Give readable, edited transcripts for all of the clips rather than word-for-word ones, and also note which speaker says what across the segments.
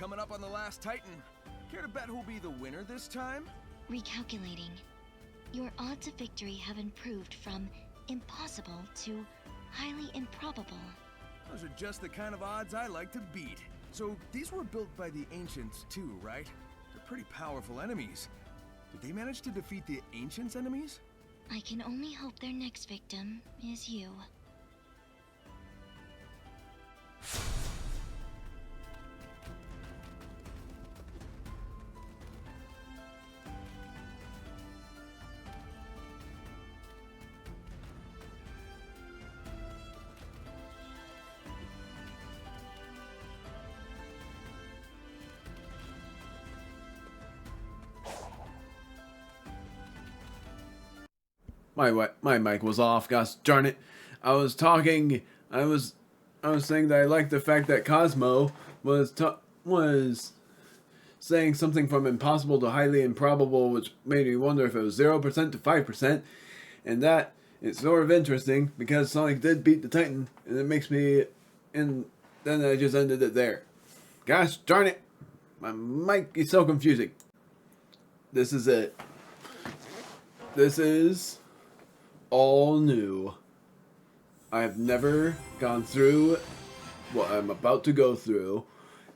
Speaker 1: coming up on the last Titan. Care to bet who'll be the winner this time?
Speaker 2: Recalculating. Your odds of victory have improved from impossible to highly improbable.
Speaker 1: Those are just the kind of odds I like to beat. So these were built by the Ancients too, right? They're pretty powerful enemies. Did they manage to defeat the Ancients' enemies?
Speaker 2: I can only hope their next victim is you.
Speaker 3: My mic was off, gosh darn it. I was saying that I liked the fact that Cosmo was saying something from impossible to highly improbable, which made me wonder if it was 0% to 5%, and that is sort of interesting because Sonic did beat the Titan, and it makes me, and then I just ended it there. Gosh darn it, my mic is so confusing. This is it. This is all new. I have never gone through what I'm about to go through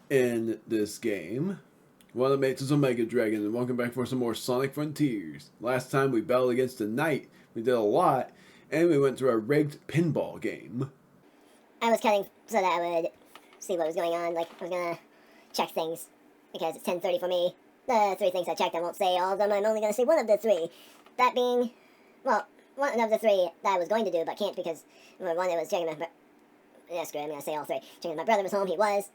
Speaker 3: in this game. One of the mates is Omega Dragon, and welcome back for some more Sonic Frontiers. Last time we battled against a knight, we did a lot, and we went through a rigged pinball game.
Speaker 4: I was cutting so that I would see what was going on. Like, I was gonna check things, because it's 10:30 for me. The 3 things I checked, I won't say all of them, I'm only gonna say one of the 3. That being, well, one of the 3 that I was going to do, but can't because, well, one, it was checking my, yeah, screw it, I'm going to say all 3. Checking if my brother was home, he was.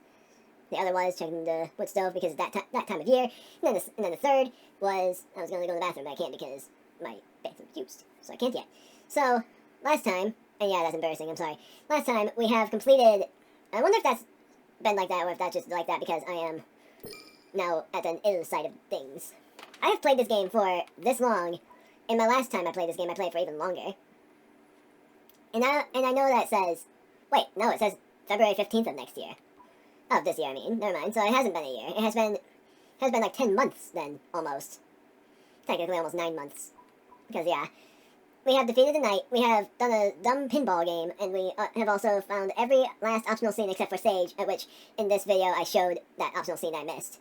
Speaker 4: The other was checking the wood stove because it's that time of year. And then the 3rd was, I was going to go to the bathroom, but I can't because my bathroom's used, so I can't yet. So, last time, and yeah, that's embarrassing, I'm sorry. Last time, we have completed, I wonder if that's been like that, or if that's just like that because I am now at the ill side of things. I have played this game for this long. And my last time I played this game, I played it for even longer. And I know that says, wait, no, it says February 15th of next year. Of this year, I mean. Never mind. So it hasn't been a year. It has been like 10 months then, almost. Technically almost 9 months. Because, yeah, we have defeated the knight, we have done a dumb pinball game, and we have also found every last optional scene except for Sage, at which, in this video, I showed that optional scene I missed.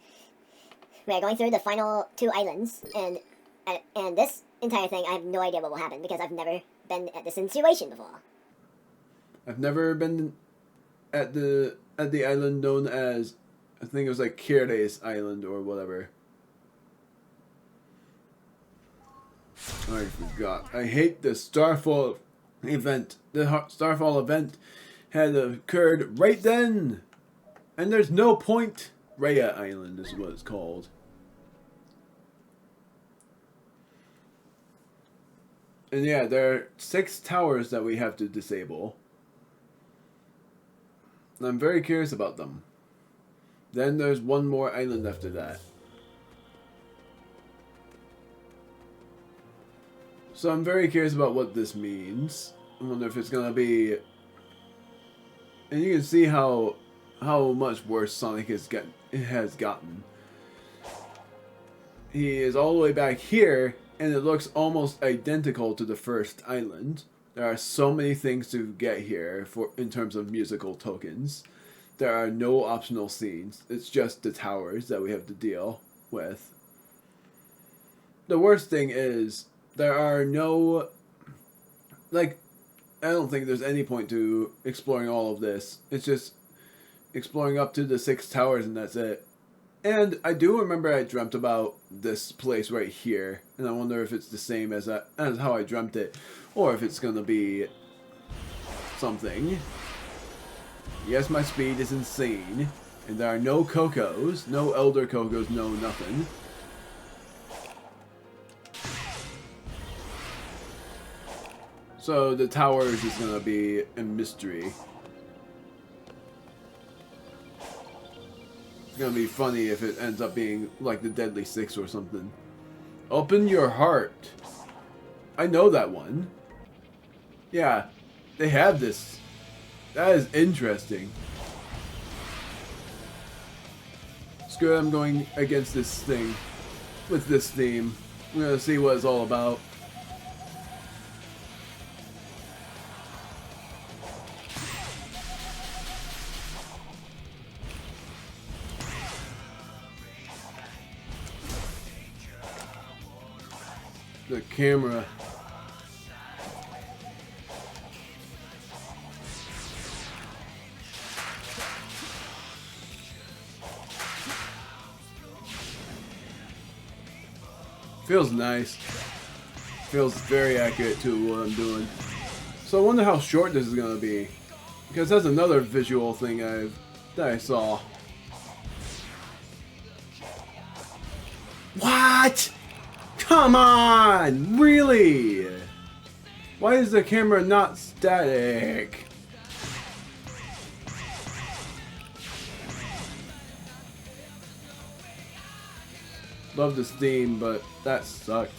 Speaker 4: We are going through the final 2 islands, and this entire thing, I have no idea what will happen because I've never been at this situation before.
Speaker 3: I've never been at the island known as, I think it was like Kirdes Island or whatever. I forgot. I hate the Starfall event. The Starfall event had occurred right then, and there's no point. Rhea Island is what it's called. And yeah, there are 6 towers that we have to disable. And I'm very curious about them. Then there's one more island after that. So I'm very curious about what this means. I wonder if it's gonna be... And you can see how much worse Sonic has gotten. He is all the way back here, and it looks almost identical to the first island. There are so many things to get here in terms of musical tokens. There are no optional scenes. It's just the towers that we have to deal with. The worst thing is, there are no... Like, I don't think there's any point to exploring all of this. It's just exploring up to the 6 towers and that's it. And I do remember I dreamt about this place right here, and I wonder if it's the same as how I dreamt it, or if it's gonna be something. Yes, my speed is insane, and there are no Cocos, no Elder Cocos, no nothing. So the towers is gonna be a mystery. It's gonna be funny if it ends up being like the Deadly Six or something. Open your heart. I know that one. Yeah, they have this. That is interesting. Screw it, I'm going against this thing. With this theme. I'm gonna see what it's all about. The camera. Feels nice. Feels very accurate to what I'm doing. So I wonder how short this is gonna be. Because that's another visual thing that I saw. What? Come on! Really? Why is the camera not static? Love this theme, but that sucked.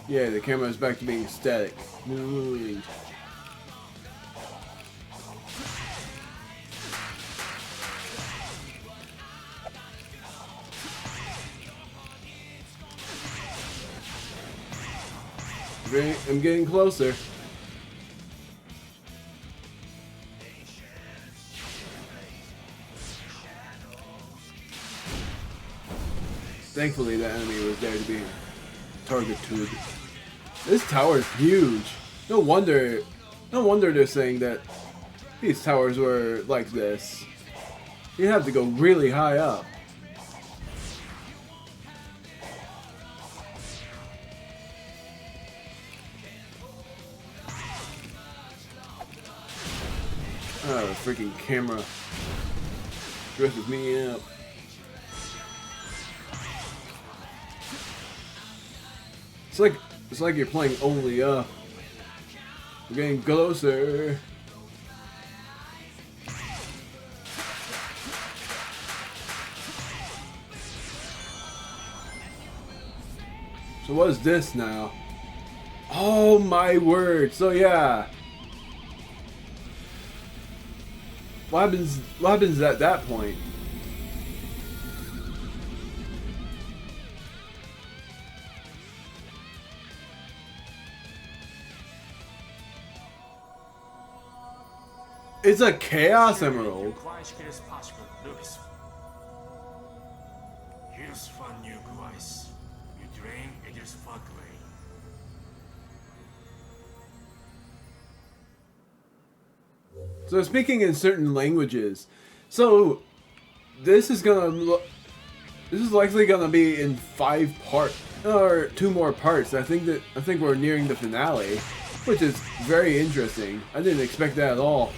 Speaker 3: Yeah, the camera is back to being static. Good. I'm getting closer. Thankfully, the enemy was there to be targeted. This tower is huge. No wonder they're saying that these towers were like this. You have to go really high up. Oh, the freaking camera dresses me up. It's like you're playing only up. We're getting closer. So what is this now? Oh my word! So yeah. What happens at that point? It's a Chaos Emerald. So speaking in certain languages, so this is likely gonna be in 5 parts or 2 more parts. I think we're nearing the finale, which is very interesting. I didn't expect that at all.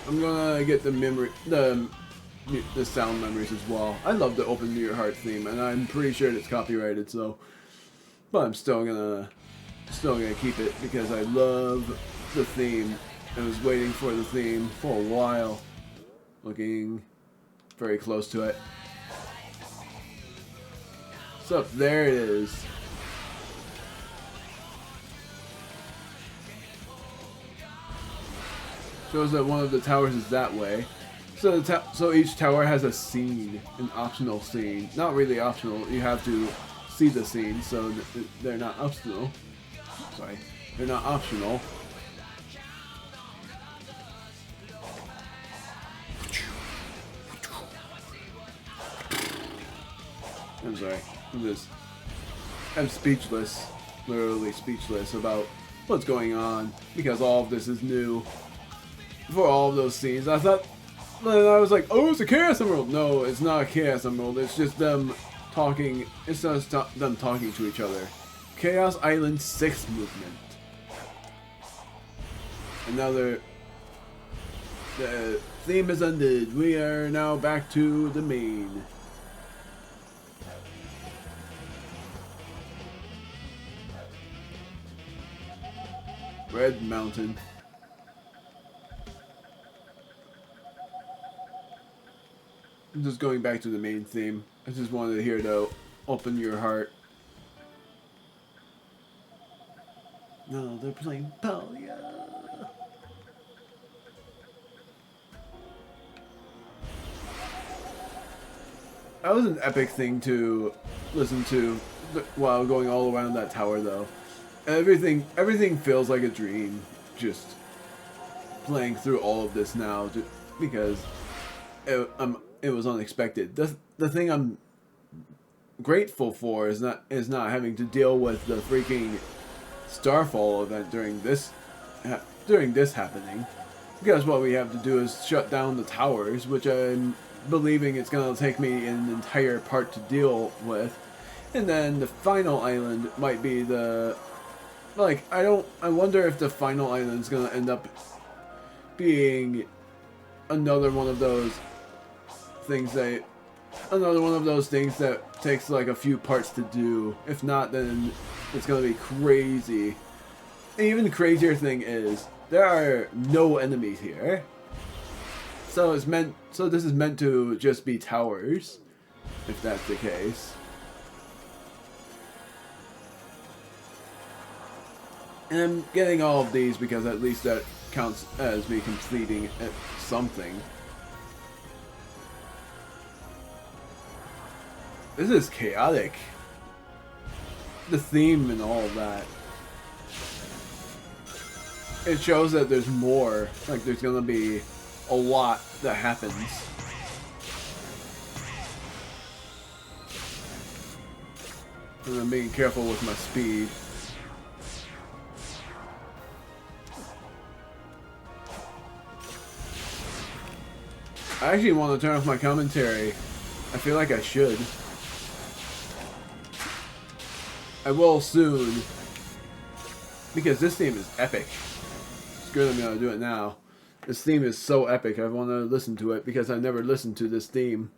Speaker 3: I'm gonna get the sound memories as well. I love the Open to Your Heart theme, and I'm pretty sure it's copyrighted. So. But I'm still gonna keep it because I love the theme. I was waiting for the theme for a while. Looking very close to it. So there it is. Shows that one of the towers is that way. So each tower has a scene, an optional scene. Not really optional. You have to see the scene, so they're not optional. Sorry, they're not optional. I'm sorry. I'm speechless, literally speechless about what's going on because all of this is new. For all of those scenes, I was like, oh, it's a Chaos Emerald. No, it's not a Chaos Emerald. It's just them talking. It's just them talking to each other. Chaos Island 6 movement. Another. The theme is ended. We are now back to the main. Red Mountain. just going back to the main theme. I just wanted to hear to open your heart. No, they're playing Polya. That was an epic thing to listen to while going all around that tower, though. Everything feels like a dream. Just playing through all of this now, just because it was unexpected. The thing I'm grateful for is not having to deal with the freaking Starfall event during this happening, because what we have to do is shut down the towers, which I'm believing it's gonna take me an entire part to deal with, and then the final island might be the I wonder if the final island's gonna end up being another one of those things that takes like a few parts to do. If not, then it's gonna be crazy. And even the crazier thing is there are no enemies here. So this is meant to just be towers, if that's the case. And I'm getting all of these because at least that counts as me completing something. This is chaotic. The theme and all of that. It shows that there's more. Like, there's gonna be a lot that happens. And I'm being careful with my speed. I actually want to turn off my commentary. I feel like I should. I will soon. Because this theme is epic. Screw it, I'm gonna do it now. This theme is so epic, I want to listen to it because I never listened to this theme.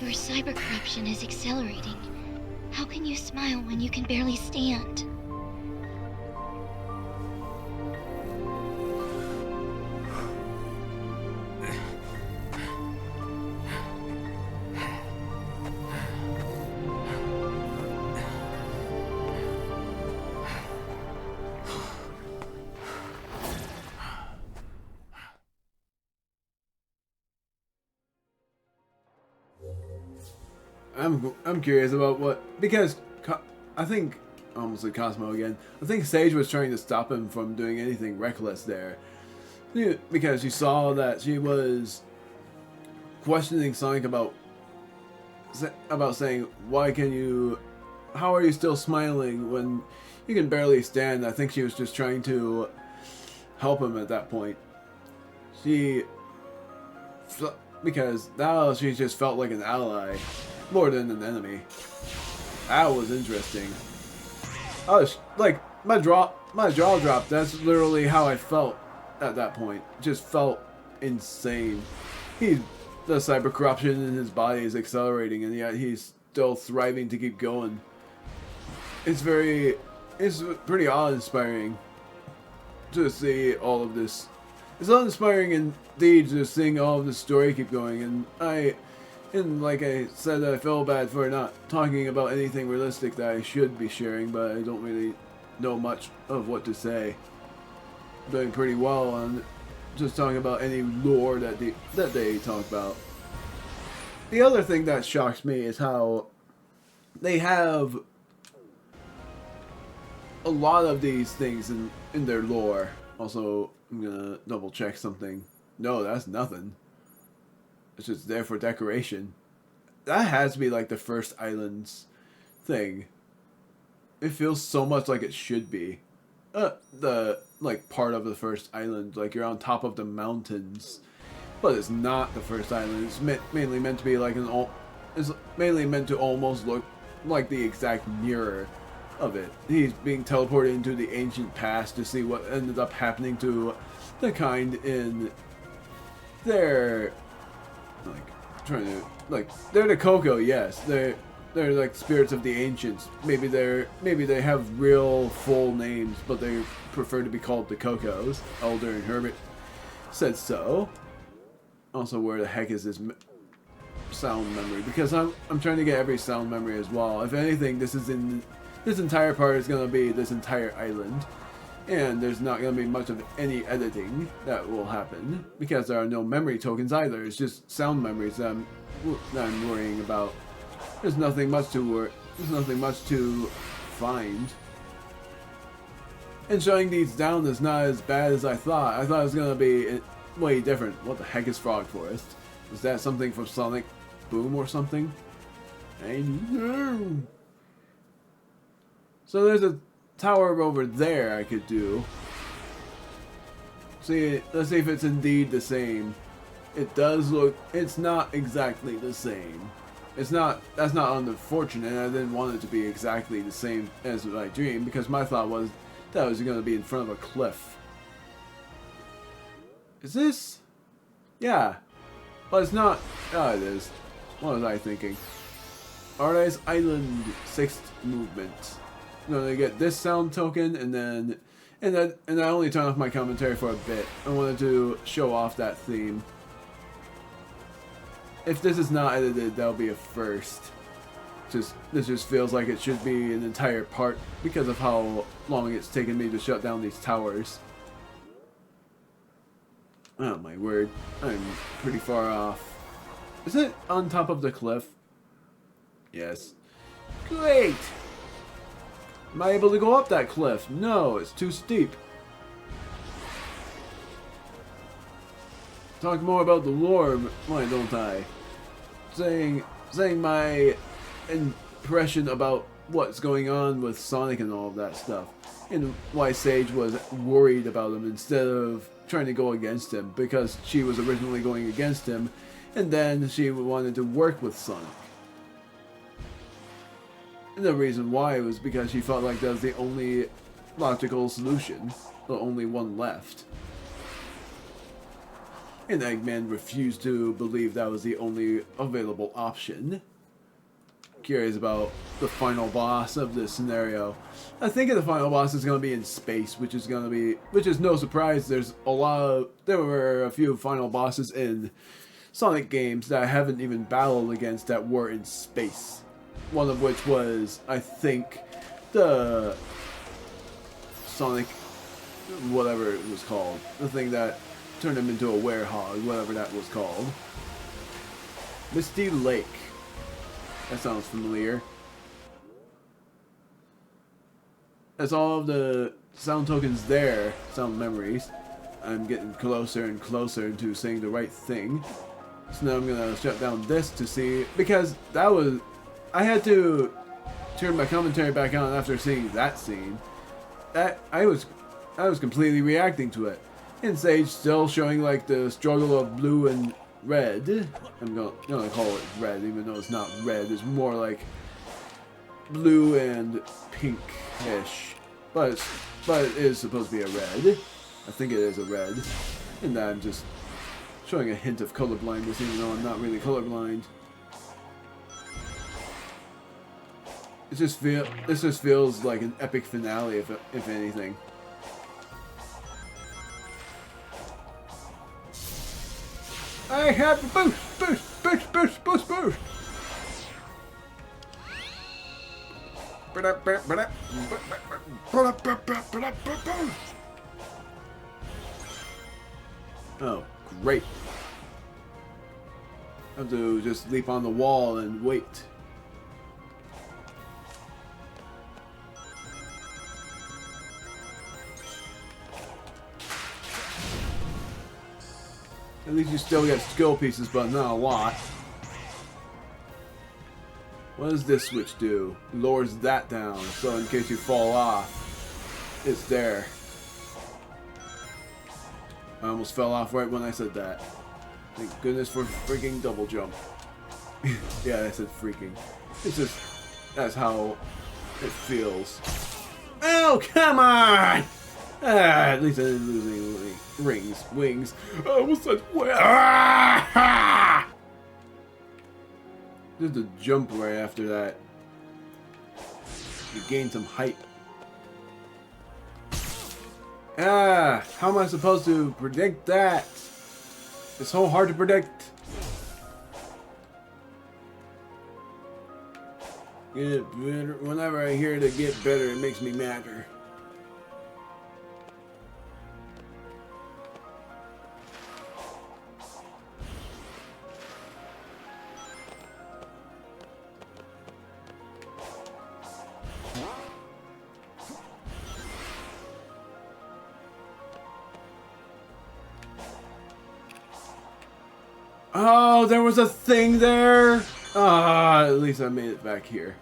Speaker 2: Your cyber corruption is accelerating. How can you smile when you can barely stand?
Speaker 3: I'm curious about what, because I think I almost said Cosmo again. I think Sage was trying to stop him from doing anything reckless there, because you saw that she was questioning Sonic about saying, why can you, how are you still smiling when you can barely stand? I think she was just trying to help him at that point. Because now she just felt like an ally more than an enemy. That was interesting. I was like, my jaw dropped. That's literally how I felt at that point. Just felt insane. The cyber corruption in his body is accelerating, and yet he's still thriving to keep going. It's pretty awe-inspiring to see all of this. It's awe-inspiring indeed to seeing all of this story keep going, and like I said, I feel bad for not talking about anything realistic that I should be sharing, but I don't really know much of what to say. I'm doing pretty well on just talking about any lore that they talk about. The other thing that shocks me is how they have a lot of these things in their lore. Also, I'm gonna double check something. No, that's nothing. It's just there for decoration. That has to be like the first island's thing. It feels so much like it should be. The like part of the first island, like you're on top of the mountains, but it's not the first island. It's mainly meant to be like it's mainly meant to almost look like the exact mirror of it. He's being teleported into the ancient past to see what ended up happening to the kind in their they're the Coco, yes. They're like spirits of the ancients. Maybe they have real full names, but they prefer to be called the Cocos. Elder and Hermit said so. Also, where the heck is this sound memory? Because I'm trying to get every sound memory as well. If anything, this entire part is gonna be this entire island, and there's not gonna be much of any editing that will happen because there are no memory tokens either. It's just sound memories that I'm worrying about. There's nothing much to find. And shutting these down is not as bad as I thought. I thought it was gonna be way different. What the heck is Frog Forest? Is that something from Sonic Boom or something? I know. So there's a tower over there I could do. See, let's see if it's indeed the same. It does look. It's not exactly the same. It's not. That's not unfortunate. I didn't want it to be exactly the same as my dream because my thought was that it was going to be in front of a cliff. Is this? Yeah, but it's not. Oh, it is. What was I thinking? Paradise Island 6th movement. I'm gonna get this sound token and I only turn off my commentary for a bit. I wanted to show off that theme. If this is not edited, that'll be a first. This just feels like it should be an entire part because of how long it's taken me to shut down these towers. Oh my word, I'm pretty far off. Is it on top of the cliff? Yes. Great! Am I able to go up that cliff? No, it's too steep. Talk more about the lore, why don't I? Saying my impression about what's going on with Sonic and all of that stuff. And why Sage was worried about him instead of trying to go against him. Because she was originally going against him, and then she wanted to work with Sonic. And the reason why was because she felt like that was the only logical solution, the only one left. And Eggman refused to believe that was the only available option. Curious about the final boss of this scenario. I think the final boss is going to be in space, which is no surprise. There were a few final bosses in Sonic games that I haven't even battled against that were in space. One of which was, I think, the Sonic, whatever it was called. The thing that turned him into a werehog, whatever that was called. Misty Lake. That sounds familiar. That's all of the sound tokens there, sound memories. I'm getting closer and closer to saying the right thing. So now I'm gonna shut down this to see, because that was, I had to turn my commentary back on after seeing that scene. I was completely reacting to it. And Sage still showing like the struggle of blue and red. I'm gonna call it red, even though it's not red. It's more like blue and pinkish, but it is supposed to be a red. I think it is a red, and I'm just showing a hint of colorblindness, even though I'm not really colorblind. This just feels like an epic finale, if anything. I have a boost. Oh, great. I have to just leap on the wall and wait. At least you still get skill pieces, but not a lot. What does this switch do? Lowers that down, so in case you fall off, it's there. I almost fell off right when I said that. Thank goodness for freaking double jump. Yeah, I said freaking. It's just, that's how it feels. Oh, come on! At least I didn't lose any wings. Oh, what's that? Ah! Just a jump right after that. You gain some height. Ah, how am I supposed to predict that? It's so hard to predict. Get better. Whenever I hear to get better, it makes me madder. Oh, there was a thing there! Ah, at least I made it back here.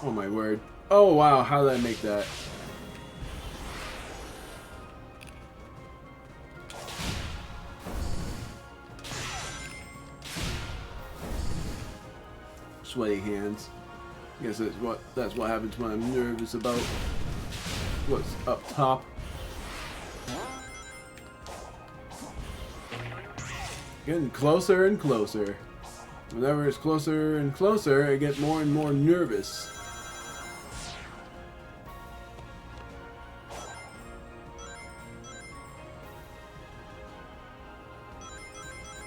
Speaker 3: Oh my word. Oh wow, how did I make that? Sweaty hands. I guess that's what happens when I'm nervous about what's up top. Getting closer and closer. Whenever it's closer and closer, I get more and more nervous.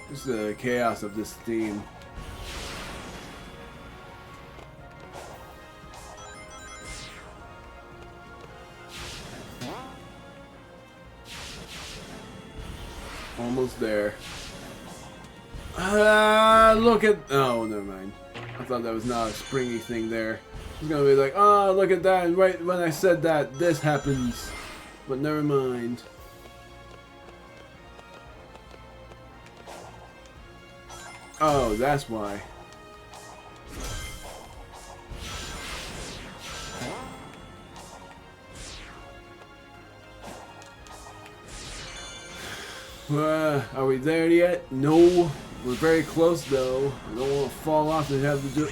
Speaker 3: Just the chaos of this theme. Almost there. Look at... Oh, never mind. I thought that was not a springy thing there. It's gonna be like, oh, look at that, and right when I said that, this happens. But never mind. Oh, that's why. Are we there yet? No. We're very close though. I don't want to fall off and have to do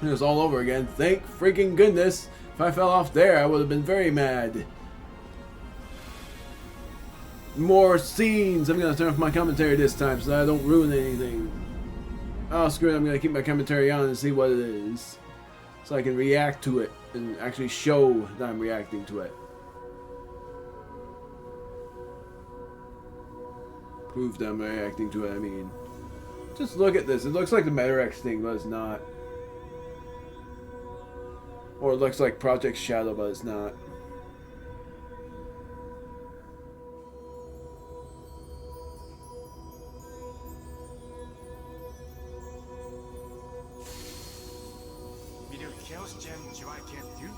Speaker 3: this all over again. Thank freaking goodness. If I fell off there, I would have been very mad. More scenes. I'm going to turn off my commentary this time so that I don't ruin anything. Oh, screw it. I'm going to keep my commentary on and see what it is. So I can react to it and actually show that I'm reacting to it. Prove that I'm reacting to it, I mean. Just look at this. It looks like the Metarex thing, but it's not. Or it looks like Project Shadow, but it's not.
Speaker 5: Chaos Gem Joy can do?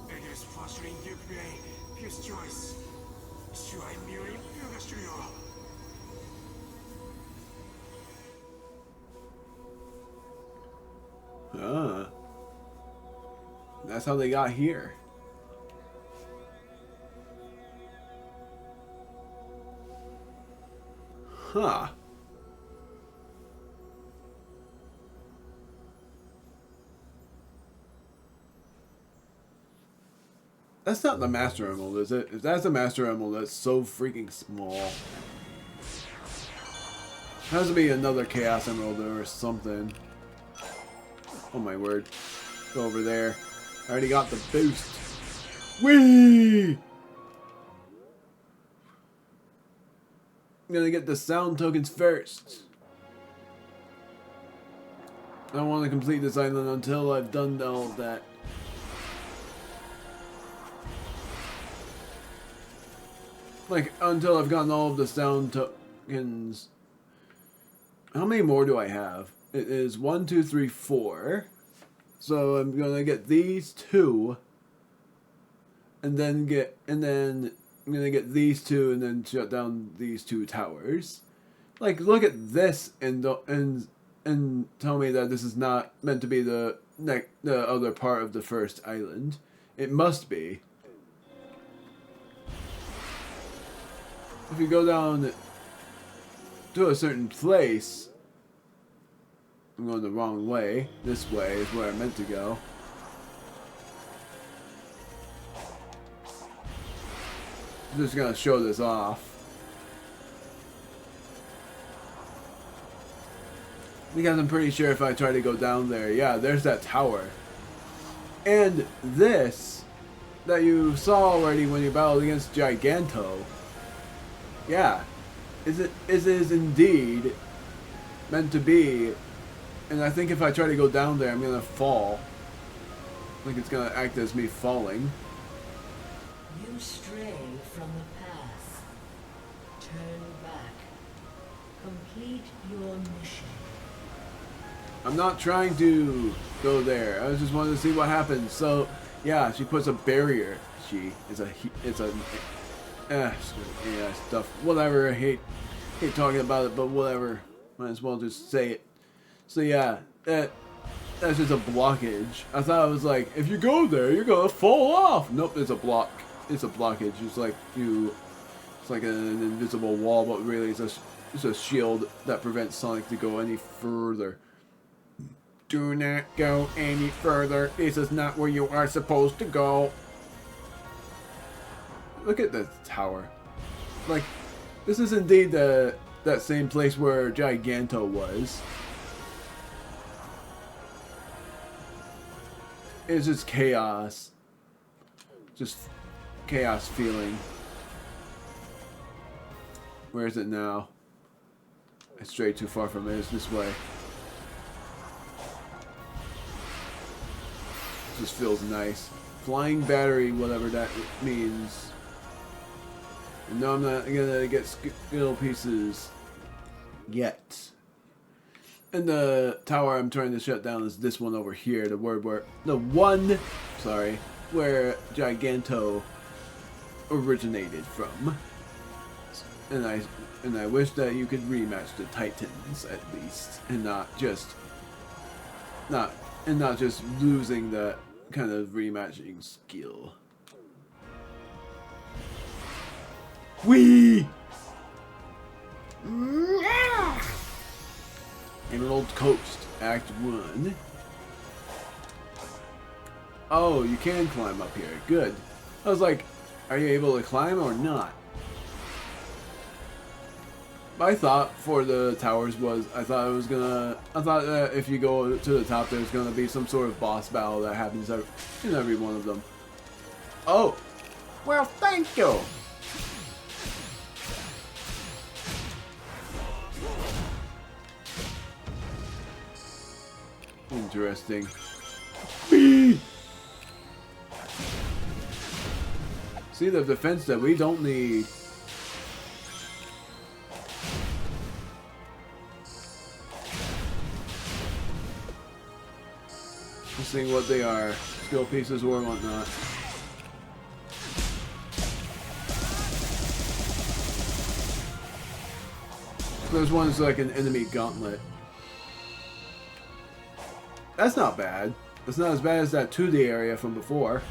Speaker 5: It is fostering you play his choice. Shuai Miri Fugashuyo.
Speaker 3: Ah. That's how they got here. Huh. That's not the Master Emerald, is it? If that's the Master Emerald, that's so freaking small. Has to be another Chaos Emerald or something. Oh my word. Go over there. I already got the boost. Whee! I'm gonna get the sound tokens first. I don't want to complete this island until I've done all of that. Like, until I've gotten all of the sound tokens. How many more do I have? It is 1, 2, 3, 4. So I'm gonna get these two. And then I'm gonna get these two and then shut down these two towers. Like, look at this and tell me that this is not meant to be the other part of the first island. It must be. If you go down to a certain place, I'm going the wrong way. This way is where I'm meant to go. I'm just gonna show this off. Because I'm pretty sure if I try to go down there, yeah, there's that tower. And this that you saw already when you battled against Giganto. Yeah, it is indeed meant to be, and I think if I try to go down there, I'm gonna fall. I think it's gonna act as me falling.
Speaker 6: You stray from the path. Turn back. Complete your mission.
Speaker 3: I'm not trying to go there. I just wanted to see what happens. So, yeah, she puts a barrier. Yeah, stuff. Whatever. I hate talking about it, but whatever. Might as well just say it. So yeah, that's just a blockage. I thought it was like, if you go there, you're gonna fall off. Nope, it's a block. It's a blockage. It's like an invisible wall, but really it's a shield that prevents Sonic to go any further. Do not go any further. This is not where you are supposed to go. Look at the tower. Like, this is indeed that same place where Giganto was. It's just chaos. Just chaos feeling. Where is it now? I strayed too far from it. It's this way. It just feels nice. Flying battery, whatever that means. And no, I'm not gonna get skill pieces yet. And the tower I'm trying to shut down is this one over here. Where Giganto originated from. And I wish that you could rematch the Titans at least, and not just losing that kind of rematching skill. Whee! Emerald Coast, Act 1. Oh, you can climb up here. Good. I was like, are you able to climb or not? My thought for the towers was, I thought that if you go to the top, there's gonna be some sort of boss battle that happens in every one of them. Oh! Well, thank you! Interesting. Whee! See the defense that we don't need. Just seeing what they are. Skill pieces or whatnot. There's one's like an enemy gauntlet. That's not bad. It's not as bad as that 2D area from before.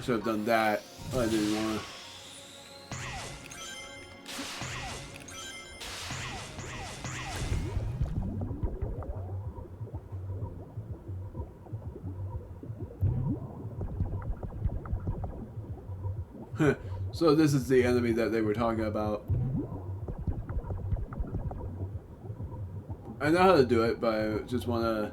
Speaker 3: Should have done that. I didn't want to. So this is the enemy that they were talking about. I know how to do it, but I just want to...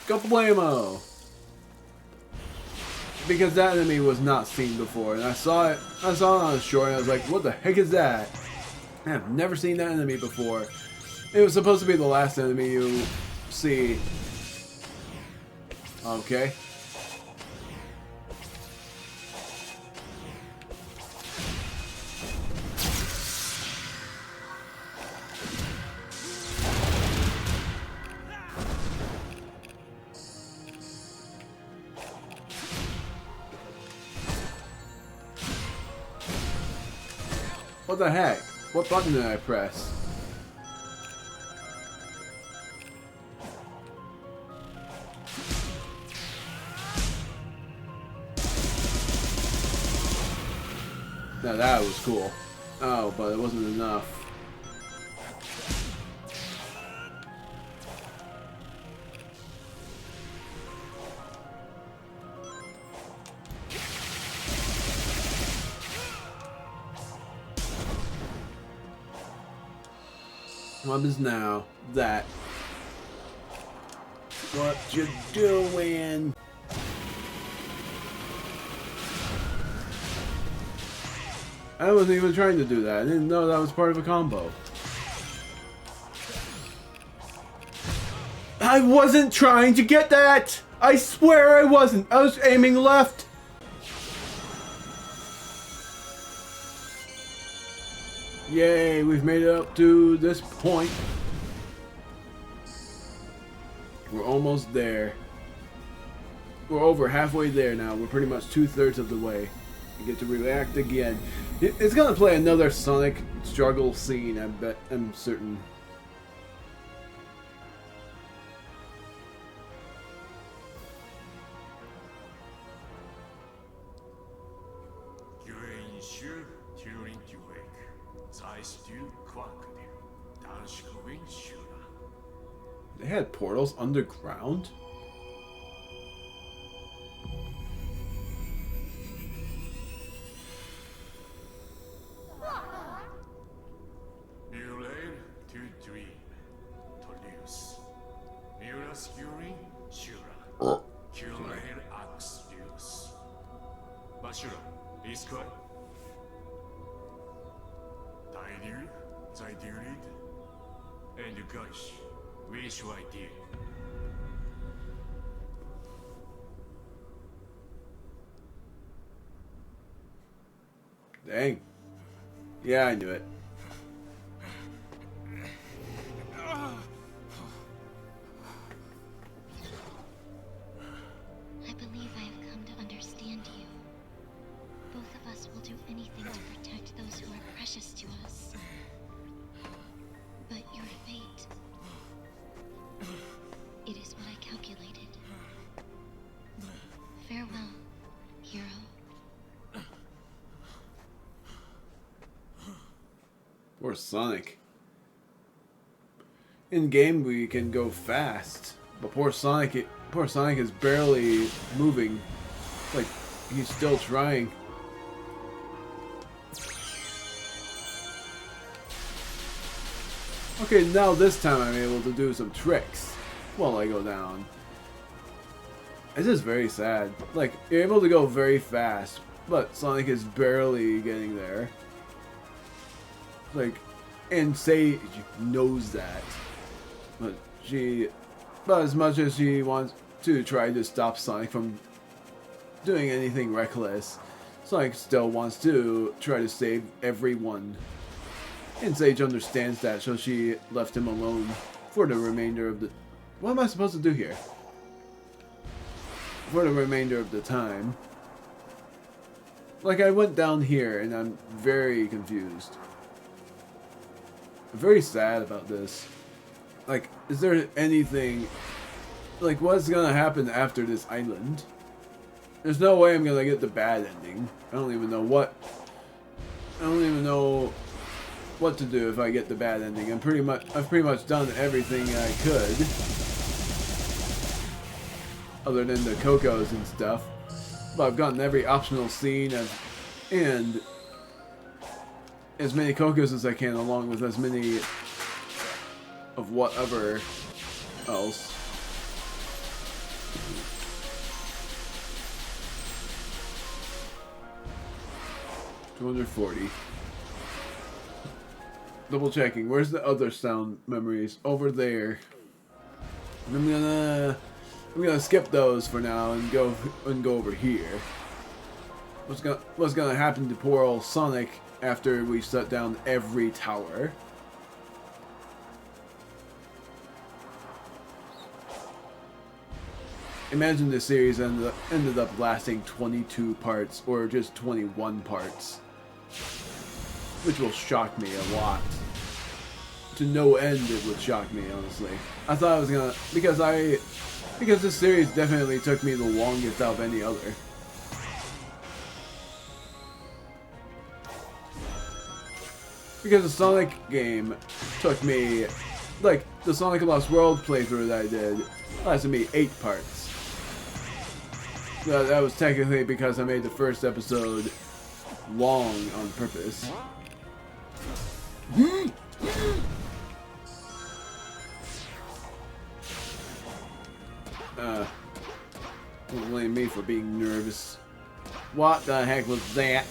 Speaker 3: Kablamo! Because that enemy was not seen before, and I saw it on the shore, and I was like, what the heck is that? I've never seen that enemy before. It was supposed to be the last enemy you see. Okay. What the heck? What button did I press? Now that was cool. Oh, but it wasn't enough. What is now? That. What you doing? I wasn't even trying to do that. I didn't know that was part of a combo. I wasn't trying to get that! I swear I wasn't! I was aiming left! Yay, we've made it up to this point. We're almost there. We're over halfway there now. We're pretty much 2/3 of the way. We get to react again. It's gonna play another Sonic struggle scene, I bet. I'm certain. They had portals underground? Dang. Yeah, I knew it.
Speaker 2: I believe I have come to understand you. Both of us will do anything to protect those who are precious to us. But your fate... it is what I calculated. Farewell, hero.
Speaker 3: Poor Sonic. In game we can go fast, but poor Sonic is barely moving. Like he's still trying. Okay, now this time I'm able to do some tricks while I go down. It's just very sad. Like, you're able to go very fast, but Sonic is barely getting there. Like, and Sage knows that. But as much as she wants to try to stop Sonic from doing anything reckless, Sonic still wants to try to save everyone. And Sage understands that, so she left him alone for the remainder of the... What am I supposed to do here? For the remainder of the time. Like, I went down here, and I'm very confused. I'm very sad about this. Like, is there anything... Like, what's gonna happen after this island? There's no way I'm gonna get the bad ending. I don't even know what... I don't even know what to do if I get the bad ending. I've pretty much done everything I could. Other than the Cocos and stuff. But I've gotten every optional scene and as many Cocos as I can, along with as many of whatever else. $240. Double checking. Where's the other sound memories? Over there. I'm gonna skip those for now and go over here. What's gonna happen to poor old Sonic after we shut down every tower? Imagine this series ended up lasting 22 parts or just 21 parts, which will shock me a lot. To no end, it would shock me, honestly. I thought I was gonna because this series definitely took me the longest out of any other. Because the Sonic game took me, like, the Sonic Lost World playthrough that I did lasted me 8 parts. That was technically because I made the first episode long on purpose. Don't blame me for being nervous. What the heck was that?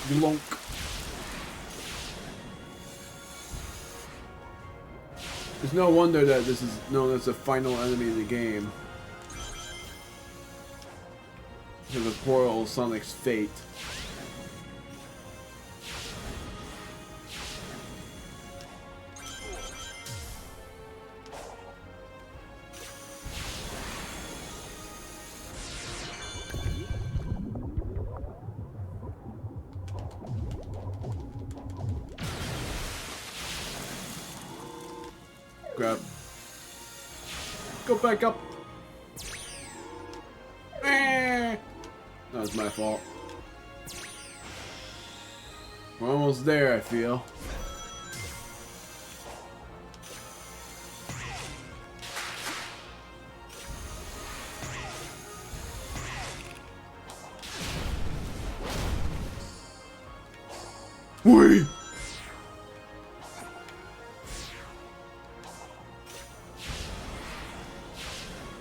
Speaker 3: Glonk. It's no wonder that this is known as the final enemy of the game. Because of poor old Sonic's fate. Grab. Go back up. That was my fault. We're almost there, I feel. Wait!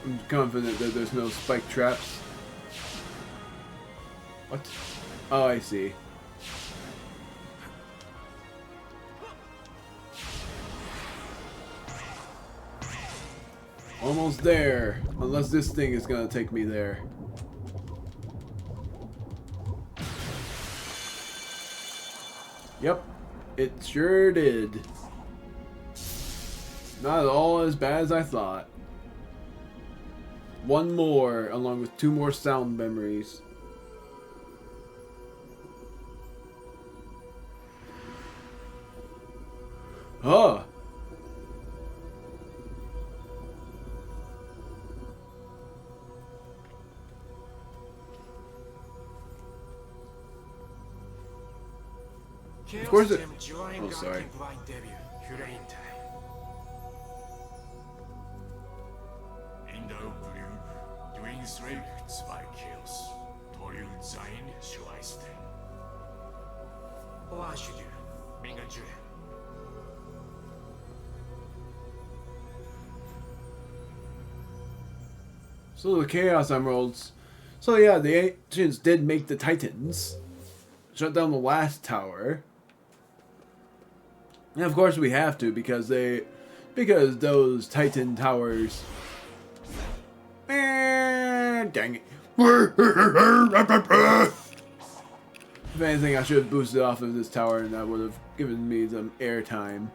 Speaker 3: I'm confident that there's no spike traps. What? Oh, I see. Almost there. Unless this thing is gonna take me there. Yep. It sure did. Not at all as bad as I thought. One more, along with 2 more sound memories. Huh. Of course it... Oh, sorry.
Speaker 5: In the blue, Twins Lake, zwei Kills. Toil sein, Schleisten. What should you? Mingaju.
Speaker 3: So the Chaos Emeralds. So yeah, the Ancients did make the Titans. Shut down the last tower. And of course we have to because those Titan towers. Dang it. If anything, I should have boosted off of this tower and that would have given me some airtime.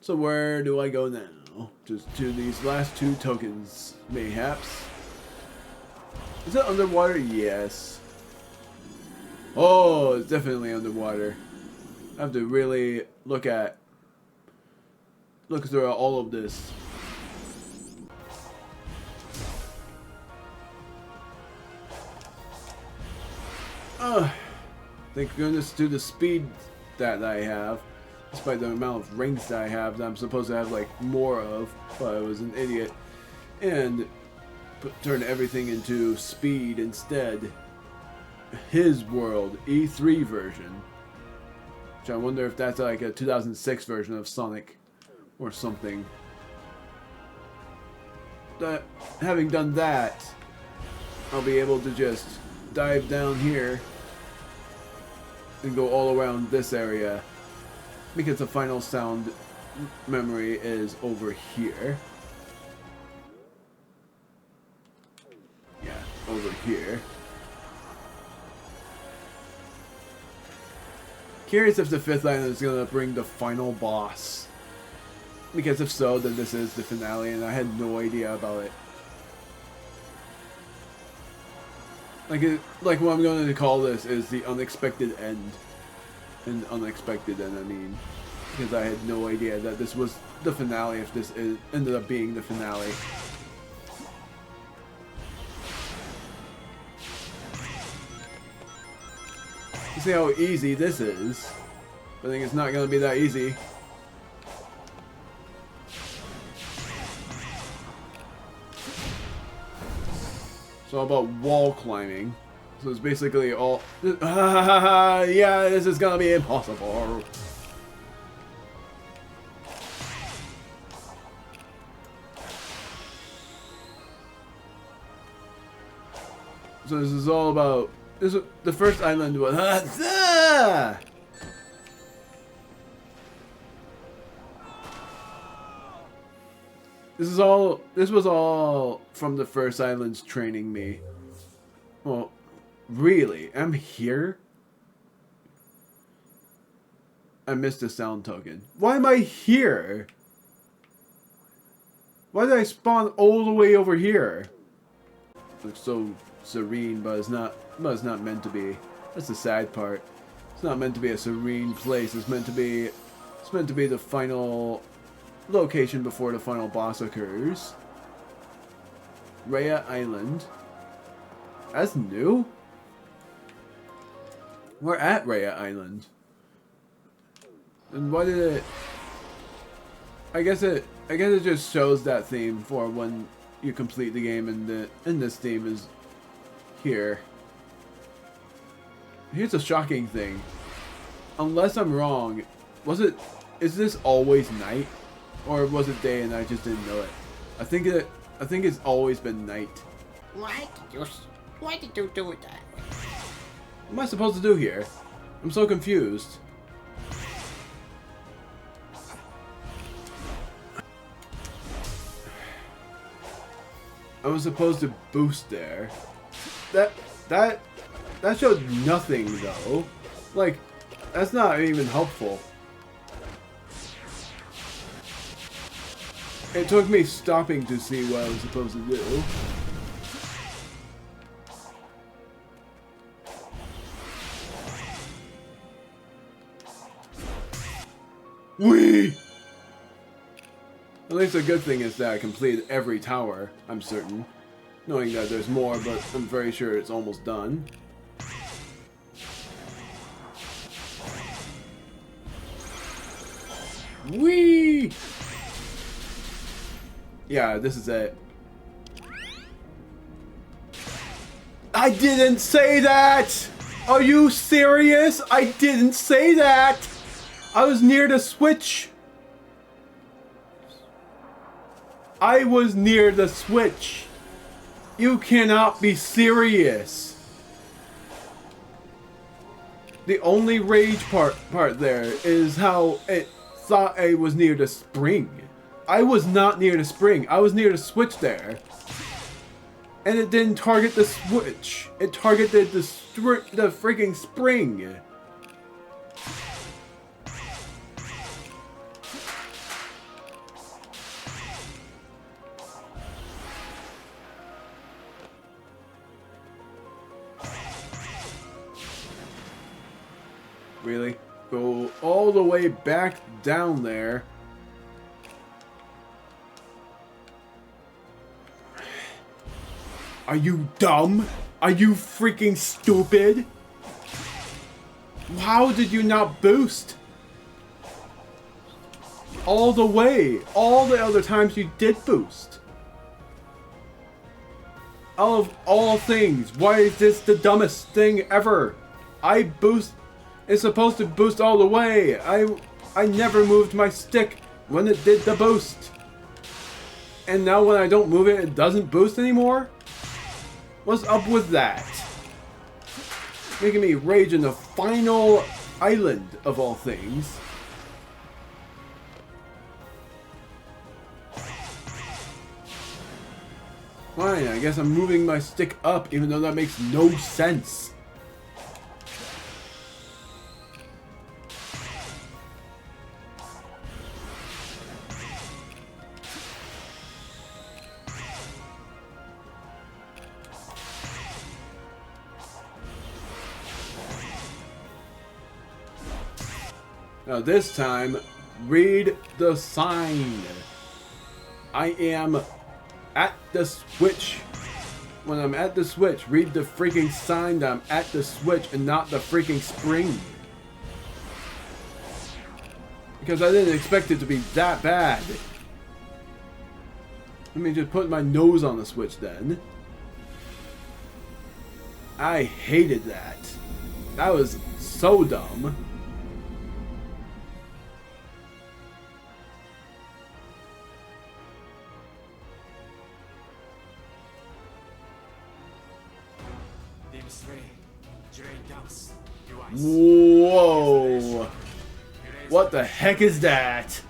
Speaker 3: So where do I go now? Just to these last two tokens, mayhaps. Is it underwater? Yes. Oh, it's definitely underwater. I have to really look through all of this. Thank goodness to the speed that I have, despite the amount of rings that I have that I'm supposed to have like more of, but I was an idiot and turned everything into speed instead. His World E3 version, which I wonder if that's like a 2006 version of Sonic or something. But having done that, I'll be able to just dive down here and go all around this area because the final sound memory is over here. Yeah, over here. Curious if the 5th island is gonna bring the final boss. Because if so, then this is the finale and I had no idea about it. Like what I'm going to call this is the unexpected end. And unexpected end, I mean. Because I had no idea that this was the finale if this ended up being the finale. You see how easy this is. I think it's not going to be that easy. It's all about wall climbing. So it's basically all... yeah, this is gonna be impossible. So this is all about... the first island was... This was all from the first island's training me. Well, really? I'm here? I missed a sound token. Why am I here? Why did I spawn all the way over here? Looks so serene, but it's not meant to be. That's the sad part. It's not meant to be a serene place. It's meant to be the final location before the final boss occurs. Rhea Island. That's new? We're at Rhea Island. And why did it... I guess it just shows that theme for when you complete the game and this theme is here. Here's a shocking thing. Unless I'm wrong, is this always night? Or was it day and I just didn't know it? I think it's always been night.
Speaker 7: Why did you do it that way?
Speaker 3: What am I supposed to do here? I'm so confused. I was supposed to boost there. That showed nothing though. Like, that's not even helpful. It took me stopping to see what I was supposed to do. Whee! At least the good thing is that I completed every tower, I'm certain. Knowing that there's more, but I'm very sure it's almost done. Whee! Yeah, this is it. I didn't say that! Are you serious? I didn't say that! I was near the switch. I was near the switch. You cannot be serious. The only rage part there is how it thought I was near the spring. I was not near the spring. I was near the switch there. And it didn't target the switch. It targeted the freaking spring. Really? Go all the way back down there. Are you dumb? Are you freaking stupid? How did you not boost? All the way. All the other times you did boost. Out of all things, why is this the dumbest thing ever? I boost... It's supposed to boost all the way. I never moved my stick when it did the boost. And now when I don't move it, it doesn't boost anymore? What's up with that? Making me rage in the final island of all things. Fine, I guess I'm moving my stick up even though that makes no sense. Now this time, read the sign. I am at the switch. When I'm at the switch, read the freaking sign that I'm at the switch and not the freaking spring. Because I didn't expect it to be that bad. Let me just put my nose on the switch then. I hated that. That was so dumb. Whoa! What the heck is that?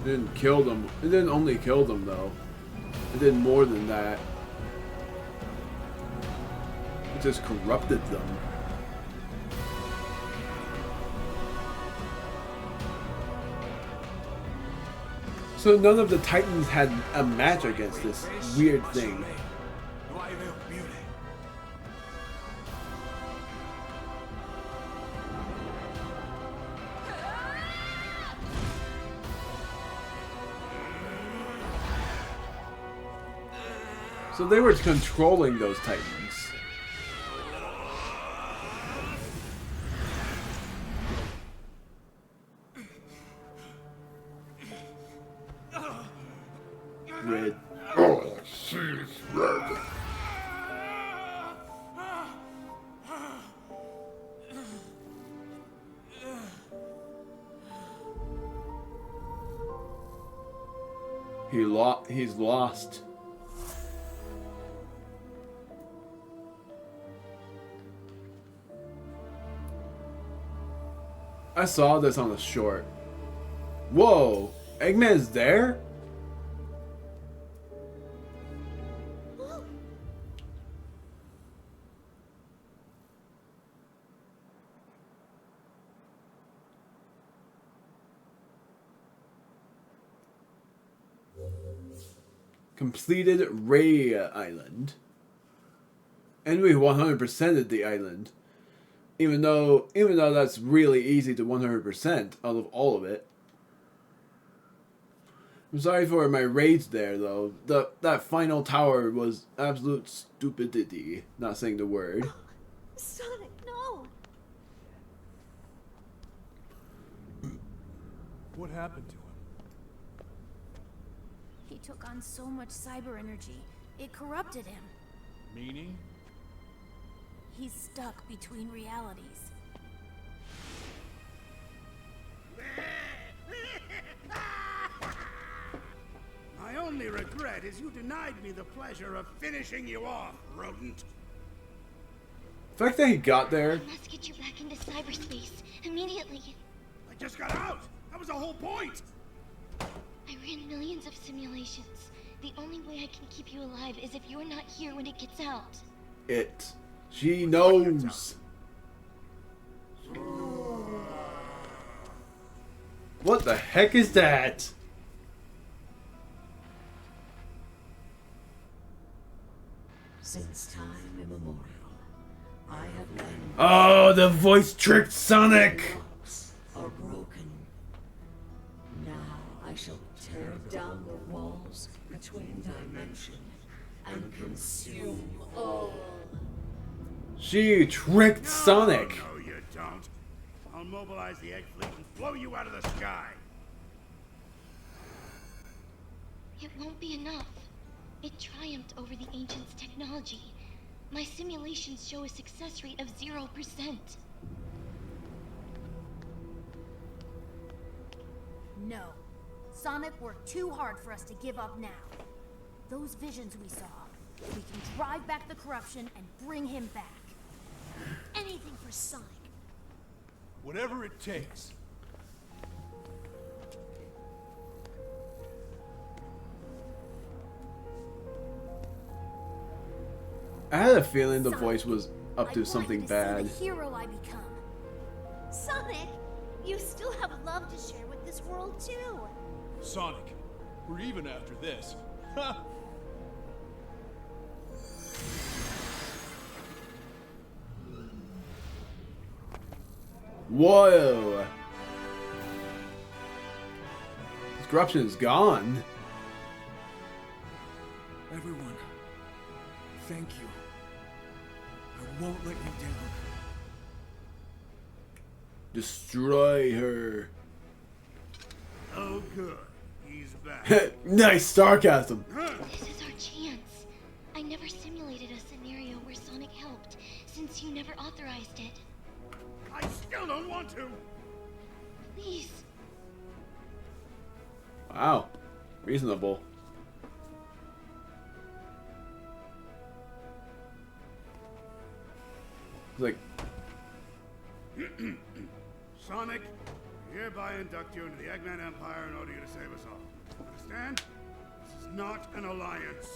Speaker 3: It didn't kill them. It didn't only kill them though. It did more than that. It just corrupted them. So none of the Titans had a match against this weird thing. So they were controlling those Titans. Red.
Speaker 5: Oh, she's red.
Speaker 3: He's lost. I saw this on the short. Whoa! Eggman's there? completed Ray Island. And we 100%ed the island. Even though that's really easy to 100% out of all of it. I'm sorry for my rage there, though. That final tower was absolute stupidity. Not saying the word.
Speaker 8: Sonic, no!
Speaker 9: What happened to him?
Speaker 8: He took on so much cyber energy, it corrupted him.
Speaker 9: Meaning?
Speaker 8: He's stuck between realities.
Speaker 5: My only regret is you denied me the pleasure of finishing you off, rodent.
Speaker 3: The fact that he got there.
Speaker 2: I must get you back into cyberspace immediately.
Speaker 5: I just got out! That was the whole point!
Speaker 2: I ran millions of simulations. The only way I can keep you alive is if you're not here when it gets out.
Speaker 3: She knows. What the heck is that?
Speaker 6: Since time immemorial, I have learned
Speaker 3: Oh, the voice tricked Sonic.
Speaker 6: locks are broken. Now I shall tear down the walls between dimensions and consume all.
Speaker 3: She tricked Sonic.
Speaker 5: No, you don't. I'll mobilize the egg fleet and blow you out of the sky.
Speaker 2: It won't be enough. It triumphed over the Ancients' technology. My simulations show a success rate of 0%.
Speaker 8: No. Sonic worked too hard for us to give up now. Those visions we saw, we can drive back the corruption and bring him back. Anything for Sonic.
Speaker 9: Whatever it takes.
Speaker 3: I had a feeling the
Speaker 8: Sonic,
Speaker 3: voice was up to
Speaker 8: I want
Speaker 3: something
Speaker 8: you to
Speaker 3: bad.
Speaker 8: see the hero I become. Sonic, you still have love to share with this world too.
Speaker 9: Sonic, we're even after this. Ha!
Speaker 3: Whoa! This corruption is gone.
Speaker 1: Everyone, thank you. I won't let you down.
Speaker 3: Destroy her.
Speaker 5: Oh, good. He's back.
Speaker 3: Nice sarcasm.
Speaker 2: This is our chance. I never simulated a scenario where Sonic helped, since you never authorized it.
Speaker 5: I still don't want to.
Speaker 2: Please.
Speaker 3: Wow. Reasonable. Like,
Speaker 5: Sonic, I hereby induct you into the Eggman Empire and order you to save us all. Understand? This is not an alliance.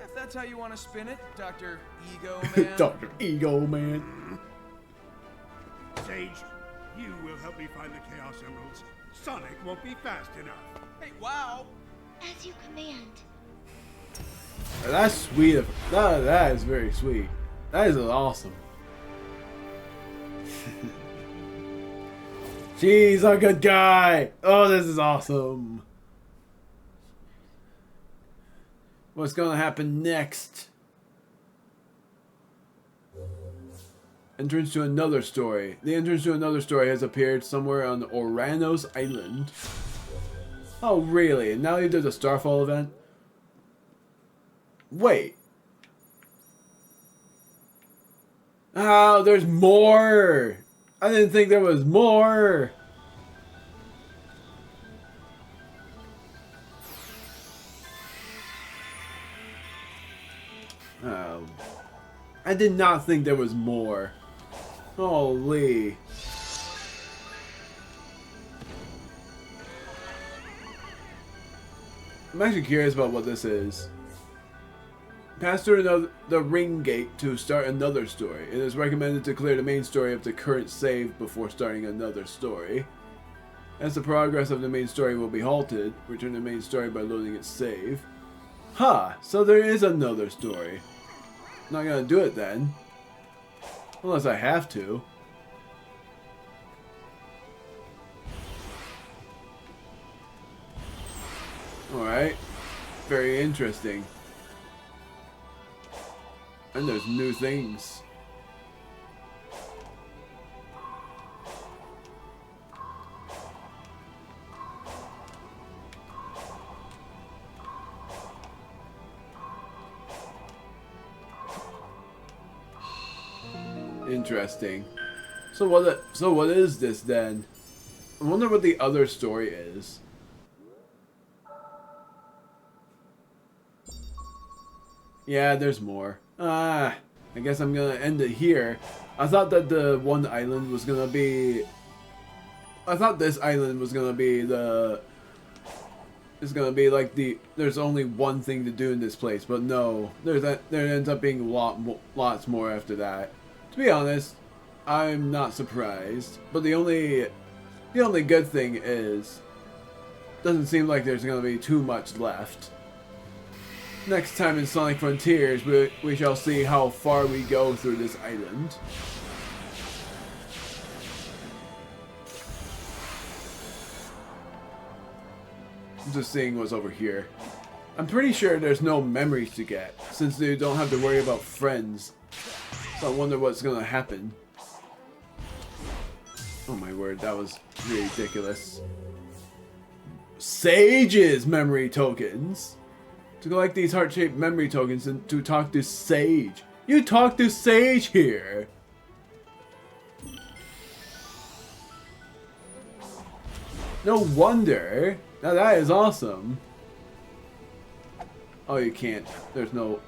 Speaker 1: If that's how you want to spin it, Dr. Ego Man.
Speaker 3: Dr. Ego Man.
Speaker 5: Sage, you will help me find the Chaos Emeralds. Sonic won't be fast enough.
Speaker 1: Hey, wow.
Speaker 2: As you command.
Speaker 3: That's sweet. That is very sweet. That is awesome. She's a good guy. Oh, this is awesome. What's gonna happen next? Entrance to another story. The entrance to another story has appeared somewhere on Oranos Island. Oh, really? And now you did a Starfall event? Wait. Oh, there's more! I didn't think there was more! Oh. I did not think there was more. Holy. I'm actually curious about what this is. Pass through the ring gate to start another story. It is recommended to clear the main story of the current save before starting another story. As the progress of the main story will be halted, return to the main story by loading its save. Huh, so there is another story. Not gonna do it then. Unless I have to. Alright. Very interesting. And there's new things. Interesting. So what is this then? I wonder what the other story is. Yeah, there's more. I guess I'm gonna end it here. I thought that the one island was gonna be... I thought this island was gonna be the... It's gonna be like the... There's only one thing to do in this place, but no. There ends up being lots more after that. To be honest, I'm not surprised. But the only good thing is... Doesn't seem like there's gonna be too much left. Next time in Sonic Frontiers, we shall see how far we go through this island. I'm just seeing what's over here. I'm pretty sure there's no memories to get, since they don't have to worry about friends. So I wonder what's gonna happen. Oh my word, that was ridiculous. Sage's memory tokens! To collect these heart-shaped memory tokens and to talk to Sage. You talk to Sage here! No wonder! Now that is awesome. Oh, you can't. There's no...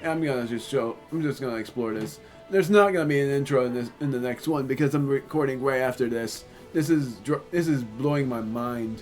Speaker 3: I'm just gonna explore this. There's not gonna be an intro in the next one because I'm recording right after this. This is blowing my mind.